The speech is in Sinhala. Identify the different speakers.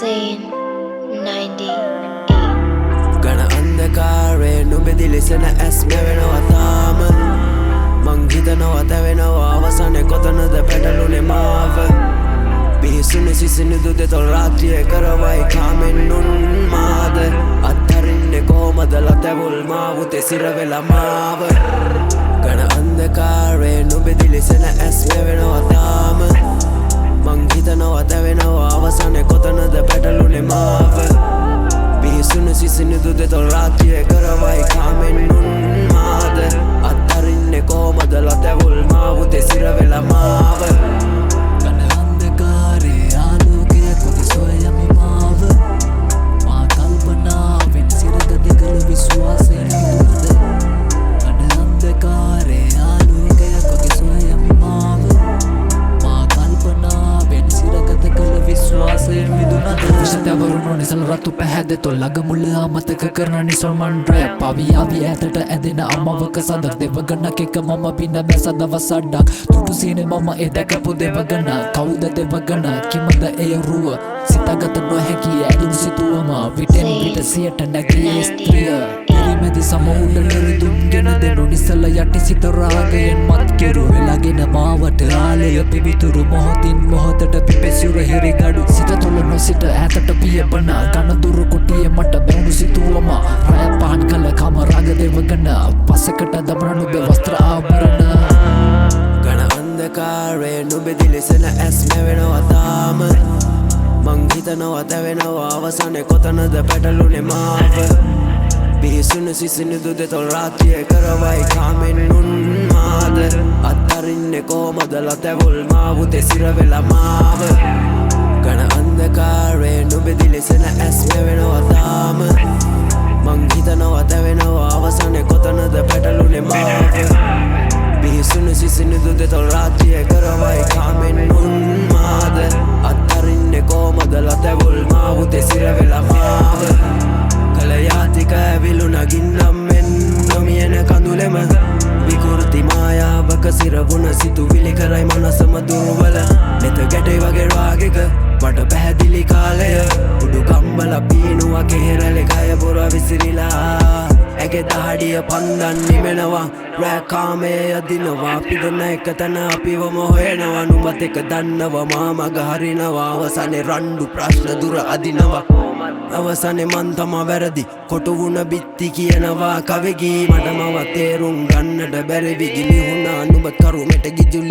Speaker 1: Hussein 98
Speaker 2: ගණ අන්ධකාරේ නුඹෙදි ලෙසන ඇස් මැවෙනවා තාම මං හිතනවා තැවෙනවා අවසානයේ කොතනද පැටළුනේ මාව බිහිසුණු සිසිනිදු දෙතොල් රාත්‍රියේ කරවයි කාමෙන් උන්මාද අත්හරින්නේ කොහමද ලතැවුල් මාවුතේ සිරවෙලා මාව ගණ අන්ධකාරේ නුඹෙදි ලෙසන ඇස් මැවෙනවා තාම මං හිතනවා තැවෙනවා අවසානයේ කොතනද පැටළුනේ මාව බිහිසුණු සිසිනිදු දෙතොල් රාත්‍රියේ කරවයි කාමෙන් උන්මාද අත්හරින්නේ කොහමද ලතැවුල් මාවුතේ සිරවෙලා මාව
Speaker 3: ගණ අන්ධකාරේ ආලෝකය කොති සොයමි මාව මා කල්පනාවෙන් සිරගති කළ විශ්වාසයෙන් මිදුණද ගණ අන්ධකාරේ ආලෝකය කොති සොයමි මාව මා කල්පනාවෙන් සිරගත කළ විශ්වාසයෙන් මිදුණද විෂතවරුණු නිසල් රතු පැහැදෙතොල් ළගමුල්ල අමතක කරන නිසල්මන් රැප් පවියාවි ඇතට ඇදෙන අමවක සදක් දෙවගණක් එක මම පින්න බැස දවස් අඩක් තුටු සීනේ මම ඒ දැකපු දෙවගණ කවුද දෙවගණ කිමද එය රුව සිතගත නොහැකි ඇදුම් සිතුවම විටෙන් විට සියට නැගී ස්ත්‍රිය පිරිමැදි සමවුල නිරිදුම්ගෙන දෙනු නිසල යටි සිත රාගයෙන් මත් කෙරු වෙලාගෙන මාවට ආලය පිවිතුරු මොහොතින් මොහොතට පිපෙසුර හිරිගඩු සිත තුළ නොසිට ඈතට පියපන ගණදුරු කොටියේ මට බැවුණු සිතුවම රය පහන් කළ කම රාග දෙවගණ පසකට දමන නුඹේ වස්ත්‍ර ආභරණ
Speaker 2: ගණ අන්ධකාරේ නුඹෙදි ලෙසන ඇස් මැවෙනවා තාම මං හිතනවා තැවෙනවා අවසානයේ කොතනද පැටළුනේ මාව බිහිසුණු සිසිනිදු දෙතොල් රාත්‍රියේ කරවයි කාමෙන් උන්මාද අත්හරින්නේ කොහමද ලතැවුල් මාවුතේ සිරවෙලා මාව ගණ අන්ධකාරේ නුඹෙදි ලෙසන ඇස් මැවෙනවා තාම මං හිතනවා තැවෙනවා අවසානයේ කොතනද පැටළුනේ මාව බිහිසුණු සිසිනිදු දෙතොල් රාත්‍රියේ කරවයි කාමෙන් උන්මාද අත්හරින්නේ කොහමද ලතැවුල් මාවුතේ සිරවෙලා මාව කල යාතික ඇවිලුණ ගින්නම් මෙන් නොමියන කඳුලෙම විකෘති මායාවක සිරවුණ සිතුවිලි කරයි මනසම දුර්වල නෙත ගැටේ වගේ රාගෙක මට පැහැදිලි කාලය උඩු කම්බල පීනුවා කෙහෙරලේ කය පොර විසිරිලා ඇගේ දහඩිය පන්දන් නිමෙනවා රෑ කාමයේ යදිනවා පිදෙන එක තැන අපිවම හොයනවා නුඹත් එක දන්නවා මා මග හරිනවා අවසානයේ රණ්ඩු ප්‍රශ්න දුර අදිනවා අවසානයේ මන් තමා වැරදි කොටු වුණ බිත්ති කියනවා කවෙගී මට මව තේරුම් ගන්නට බැරි විගිලි වුණා නුඹ කරුමෙට ගිජුලි